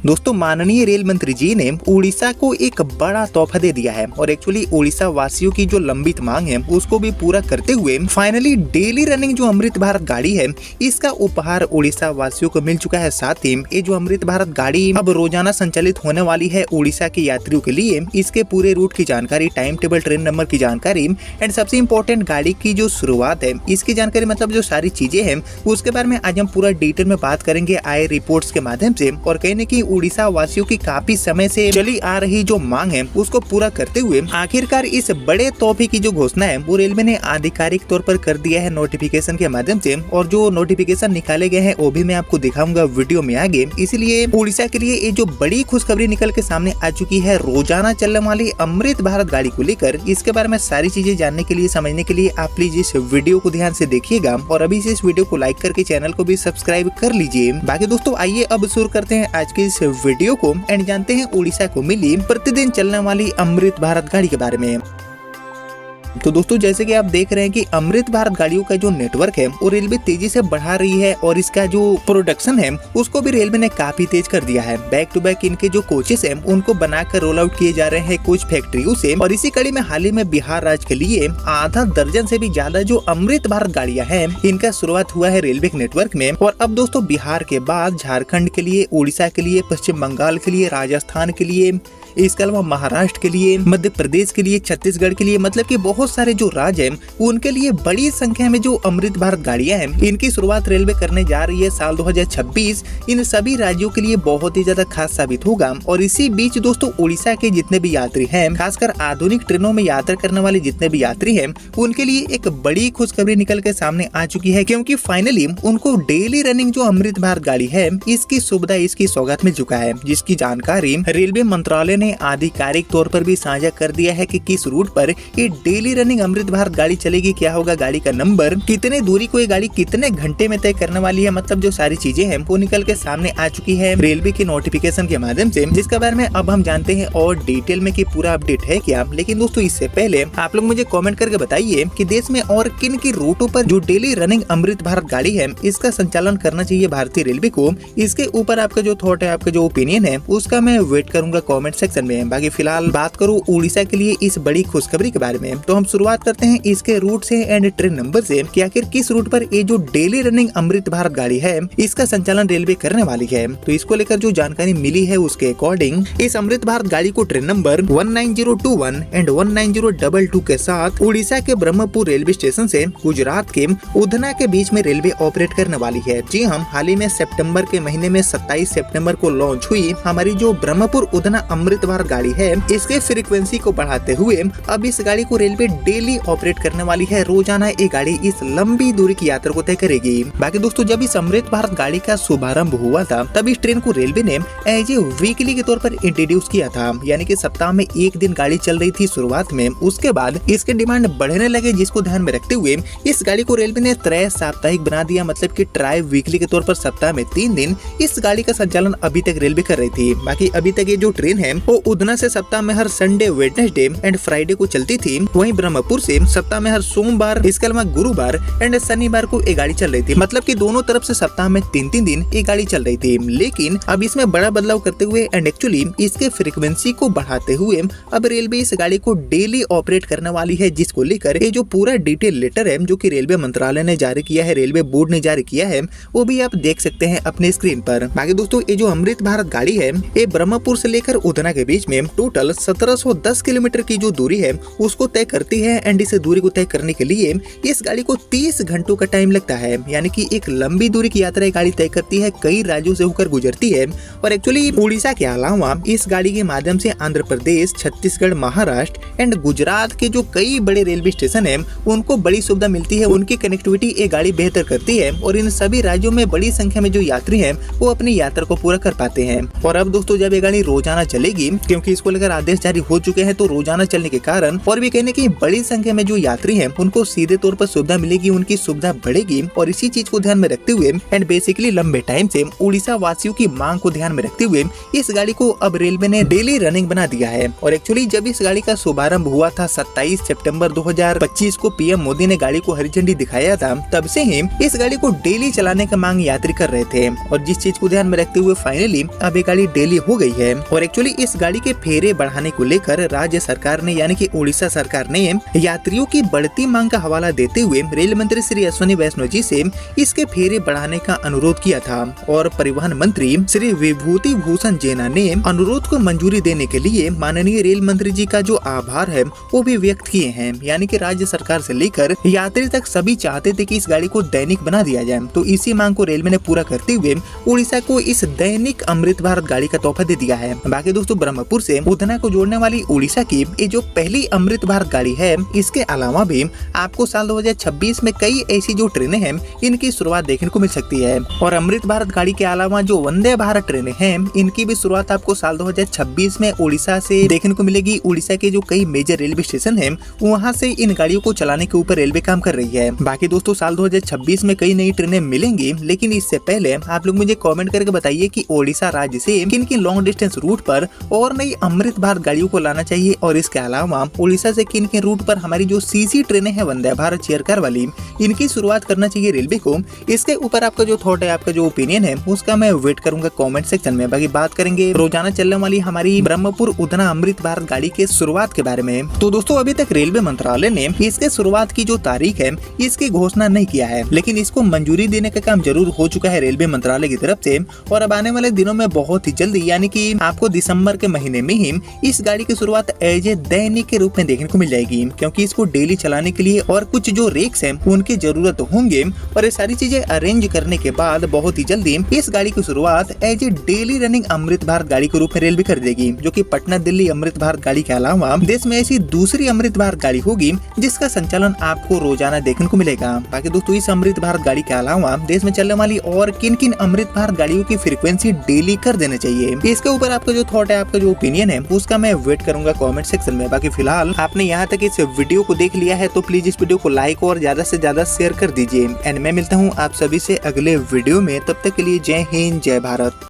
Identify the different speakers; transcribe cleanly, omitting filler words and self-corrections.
Speaker 1: दोस्तों माननीय रेल मंत्री जी ने उड़ीसा को एक बड़ा तोहफा दे दिया है और एक्चुअली उड़ीसा वासियों की जो लंबित मांग है उसको भी पूरा करते हुए फाइनली डेली रनिंग जो अमृत भारत गाड़ी है इसका उपहार उड़ीसा वासियों को मिल चुका है। साथ ही ये जो अमृत भारत गाड़ी अब रोजाना संचालित होने वाली है उड़ीसा के यात्रियों के लिए, इसके पूरे रूट की जानकारी, टाइम टेबल, ट्रेन नंबर की जानकारी एंड सबसे इम्पोर्टेंट गाड़ी की जो शुरुआत है इसकी जानकारी, मतलब जो सारी चीजें हैं उसके बारे में आज हम पूरा डिटेल में बात करेंगे आए रिपोर्ट्स के माध्यम से। और कहने की उड़ीसा वासियों की काफी समय से चली आ रही जो मांग है उसको पूरा करते हुए आखिरकार इस बड़े तोहफे की जो घोषणा है वो रेलवे ने आधिकारिक तौर पर कर दिया है नोटिफिकेशन के माध्यम से। और जो नोटिफिकेशन निकाले गए हैं वो भी मैं आपको दिखाऊंगा वीडियो में आगे। इसलिए उड़ीसा के लिए ये जो बड़ी खुशखबरी निकल के सामने आ चुकी है रोजाना चलने वाली अमृत भारत गाड़ी को लेकर, इसके बारे में सारी चीजें जानने के लिए, समझने के लिए आप प्लीज इस वीडियो को ध्यान से देखिएगा और अभी से इस वीडियो को लाइक करके चैनल को भी सब्सक्राइब कर लीजिए। बाकी दोस्तों आइए अब शुरू करते हैं आज के इस वीडियो को एंड जानते हैं उड़ीसा को मिली प्रतिदिन चलने वाली अमृत भारत गाड़ी के बारे में। तो दोस्तों जैसे कि आप देख रहे हैं कि अमृत भारत गाड़ियों का जो नेटवर्क है वो रेलवे तेजी से बढ़ा रही है और इसका जो प्रोडक्शन है उसको भी रेलवे ने काफी तेज कर दिया है। बैक टू बैक इनके जो कोचेस हैं उनको बनाकर रोल आउट किए जा रहे हैं कुछ फैक्ट्रियों से। और इसी कड़ी में हाल ही में बिहार राज्य के लिए आधा दर्जन से भी ज्यादा जो अमृत भारत गाड़ियां हैं इनका शुरुआत हुआ है रेलवे के नेटवर्क में। और अब दोस्तों बिहार के बाद झारखंड के लिए, उड़ीसा के लिए, पश्चिम बंगाल के लिए, राजस्थान के लिए, इसके अलावा महाराष्ट्र के लिए, मध्य प्रदेश के लिए, छत्तीसगढ़ के लिए, मतलब कि बहुत सारे जो राज्य हैं उनके लिए बड़ी संख्या में जो अमृत भारत गाड़ियां हैं इनकी शुरुआत रेलवे करने जा रही है साल 2026। इन सभी राज्यों के लिए बहुत ही ज्यादा खास साबित होगा। और इसी बीच दोस्तों उड़ीसा के जितने भी यात्री हैं, खासकर आधुनिक ट्रेनों में यात्रा करने वाले जितने भी यात्री हैं, उनके लिए एक बड़ी खुशखबरी निकल के सामने आ चुकी है, क्योंकि फाइनली उनको डेली रनिंग जो अमृत भारत गाड़ी है इसकी सुविधा, इसकी सौगात मिल चुका है, जिसकी जानकारी रेलवे मंत्रालय ने आधिकारिक तौर पर भी साझा कर दिया है कि किस रूट पर ये डेली रनिंग अमृत भारत गाड़ी चलेगी, क्या होगा गाड़ी का नंबर, कितने दूरी को ये गाड़ी कितने घंटे में तय करने वाली है, मतलब जो सारी चीजें हैं वो निकल के सामने आ चुकी है रेलवे के नोटिफिकेशन के माध्यम से, जिसके बारे में अब हम जानते हैं और डिटेल में कि पूरा अपडेट है क्या। लेकिन दोस्तों इससे पहले आप लोग मुझे कॉमेंट करके बताइए कि देश में और किन की रूटों पर जो डेली रनिंग अमृत भारत गाड़ी है इसका संचालन करना चाहिए भारतीय रेलवे को। इसके ऊपर आपका जो थॉट है, आपका जो ओपिनियन है उसका मैं वेट करूंगा कॉमेंट सेक्शन में। बाकी फिलहाल बात करूं उड़ीसा के लिए इस बड़ी खुशखबरी के बारे में, तो हम शुरुआत करते हैं इसके रूट से एंड ट्रेन नंबर से कि आखिर किस रूट पर ये जो डेली रनिंग अमृत भारत गाड़ी है इसका संचालन रेलवे करने वाली है। तो इसको लेकर जो जानकारी मिली है उसके अकॉर्डिंग इस अमृत भारत गाड़ी को ट्रेन नंबर 19021 एंड 19022 के साथ उड़ीसा के ब्रह्मपुर रेलवे स्टेशन से गुजरात के उधना के बीच में रेलवे ऑपरेट करने वाली है। जी हम हाल ही में सितंबर के महीने में 27 सितंबर को लॉन्च हुई हमारी जो ब्रह्मपुर उधना अमृत भारत गाड़ी है, इसके फ्रीक्वेंसी को बढ़ाते हुए अब इस गाड़ी को रेलवे डेली ऑपरेट करने वाली है। रोजाना ये गाड़ी इस लंबी दूरी की यात्रा को तय करेगी। बाकी दोस्तों जब इस अमृत भारत गाड़ी का शुभारंभ हुआ था तब इस ट्रेन को रेलवे ने एज ए वीकली के तौर पर इंट्रोड्यूस किया था, यानी कि सप्ताह में एक दिन गाड़ी चल रही थी शुरुआत में। उसके बाद इसके डिमांड बढ़ने लगे, जिसको ध्यान में रखते हुए इस गाड़ी को रेलवे ने त्रय साप्ताहिक बना दिया, मतलब कि ट्राई वीकली के तौर पर सप्ताह में 3 दिन इस गाड़ी का संचालन अभी तक रेलवे कर रही थी। बाकी अभी तक ये जो ट्रेन है वो उधना से सप्ताह में हर संडे, वेडनेसडे एंड फ्राइडे को चलती थी। वहीं ब्रह्मपुर से सप्ताह में हर सोमवार, इसके अलावा गुरुवार एंड शनिवार को ये गाड़ी चल रही थी, मतलब कि दोनों तरफ से सप्ताह में 3-3 दिन ये गाड़ी चल रही थी। लेकिन अब इसमें बड़ा बदलाव करते हुए एंड एक्चुअली इसके फ्रीक्वेंसी को बढ़ाते हुए अब रेलवे इस गाड़ी को डेली ऑपरेट करने वाली है, जिसको लेकर ये जो पूरा डिटेल लेटर है जो कि रेलवे मंत्रालय ने जारी किया है, रेलवे बोर्ड ने जारी किया है, वो भी आप देख सकते हैं अपने स्क्रीन पर। बाकी दोस्तों ये जो अमृत भारत गाड़ी है ये ब्रह्मपुर से लेकर उधना के बीच में टोटल 1710 किलोमीटर की जो दूरी है उसको तय करती है। एंड इस दूरी को तय करने के लिए इस गाड़ी को 30 घंटों का टाइम लगता है, यानी कि एक लंबी दूरी की यात्रा गाड़ी तय करती है, कई राज्यों से होकर गुजरती है। और एक्चुअली उड़ीसा के अलावा इस गाड़ी के माध्यम से आंध्र प्रदेश, छत्तीसगढ़, महाराष्ट्र एंड गुजरात के जो कई बड़े रेलवे स्टेशन है उनको बड़ी सुविधा मिलती है, उनकी कनेक्टिविटी ये गाड़ी बेहतर करती है और इन सभी राज्यों में बड़ी संख्या में जो यात्री है वो अपनी यात्रा को पूरा कर पाते हैं। और अब दोस्तों जब ये गाड़ी रोजाना चलेगी, क्योंकि इसको लेकर आदेश जारी हो चुके हैं, तो रोजाना चलने के कारण और भी कहने की बड़ी संख्या में जो यात्री हैं उनको सीधे तौर पर सुविधा मिलेगी, उनकी सुविधा बढ़ेगी। और इसी चीज को ध्यान में रखते हुए एंड बेसिकली लंबे टाइम से उड़ीसा वासियों की मांग को ध्यान में रखते हुए इस गाड़ी को अब रेलवे ने डेली रनिंग बना दिया है। और एक्चुअली जब इस गाड़ी का शुभारंभ हुआ था 27 सितंबर 2025 को पीएम मोदी ने गाड़ी को हरी झंडी दिखाया था, तब से ही इस गाड़ी को डेली चलाने का मांग यात्री कर रहे थे। और जिस चीज को ध्यान में रखते हुए फाइनली अब ये गाड़ी डेली हो गई है। और एक्चुअली इस गाड़ी के फेरे बढ़ाने को लेकर राज्य सरकार ने यानी कि उड़ीसा सरकार ने यात्रियों की बढ़ती मांग का हवाला देते हुए रेल मंत्री श्री अश्विनी वैष्णव जी से इसके फेरे बढ़ाने का अनुरोध किया था। और परिवहन मंत्री श्री विभूति भूषण जेना ने अनुरोध को मंजूरी देने के लिए माननीय रेल मंत्री जी का जो आभार है वो भी व्यक्त किए हैं। यानी कि राज्य सरकार से लेकर यात्री तक सभी चाहते थे कि इस गाड़ी को दैनिक बना दिया जाए, तो इसी मांग को रेलवे ने पूरा करते हुए उड़ीसा को इस दैनिक अमृत भारत गाड़ी का तोहफा दे दिया है। बाकी दोस्तों, ब्रह्मपुर से उधना को जोड़ने वाली उड़ीसा की ये जो पहली अमृत भारत गाड़ी है, इसके अलावा भी आपको साल 2026 में कई ऐसी जो ट्रेनें हैं इनकी शुरुआत देखने को मिल सकती है। और अमृत भारत गाड़ी के अलावा जो वंदे भारत ट्रेनें हैं इनकी भी शुरुआत आपको साल 2026 में उड़ीसा से देखने को मिलेगी। उड़ीसा के जो कई मेजर रेलवे स्टेशन हैं वहां से इन गाड़ियों को चलाने के ऊपर रेलवे काम कर रही है। बाकी दोस्तों, साल 2026 में कई नई ट्रेनें मिलेंगी, लेकिन इससे पहले आप लोग मुझे कमेंट करके बताइए कि उड़ीसा राज्य से किन किन लॉन्ग डिस्टेंस रूट पर और नई अमृत भारत गाड़ियों को लाना चाहिए। और इसके अलावा उड़ीसा से किन किन रूट पर हमारी जो सीसी ट्रेनें हैं वंदे भारत चेयर कार वाली, इनकी शुरुआत करना चाहिए रेलवे को। इसके ऊपर आपका जो थॉट है, आपका जो ओपिनियन है, उसका मैं वेट करूंगा कमेंट सेक्शन में। बाकी बात करेंगे रोजाना चलने वाली हमारी ब्रह्मपुर उधना अमृत भारत गाड़ी के शुरुआत के बारे में। तो दोस्तों, अभी तक रेलवे मंत्रालय ने इसके शुरुआत की जो तारीख है इसकी घोषणा नहीं किया है, लेकिन इसको मंजूरी देने का काम जरूर हो चुका है रेलवे मंत्रालय की तरफ से। और अब आने वाले दिनों में बहुत ही जल्दी यानी कि आपको दिसंबर के महीने में ही इस गाड़ी की शुरुआत एज ए दैनिक के रूप में देखने को मिल जाएगी, क्योंकि इसको डेली चलाने के लिए और कुछ जो रेक्स हैं उनकी जरूरत होंगे। और ये सारी चीजें अरेंज करने के बाद बहुत ही जल्दी इस गाड़ी की शुरुआत as a daily running Amrit Bharat गाड़ी के रूप में रेलवे कर देगी, जो कि पटना दिल्ली अमृत भारत गाड़ी के अलावा देश में ऐसी दूसरी अमृत भारत गाड़ी होगी जिसका संचालन आपको रोजाना देखने को मिलेगा। बाकी दोस्तों, इस अमृत भारत गाड़ी के अलावा देश में चलने वाली और किन किन अमृत भारत गाड़ियों की फ्रीक्वेंसी डेली कर देना चाहिए, इसके ऊपर आपका जो थॉट है, आपका जो ओपिनियन है, उसका मैं वेट करूंगा कमेंट सेक्शन में। बाकी फिलहाल आपने यहाँ तक इस वीडियो को देख लिया है तो प्लीज इस वीडियो को लाइक और ज्यादा से ज्यादा शेयर कर दीजिए। एंड मैं मिलता हूँ आप सभी से अगले वीडियो में, तब तक के लिए जय हिंद जय भारत।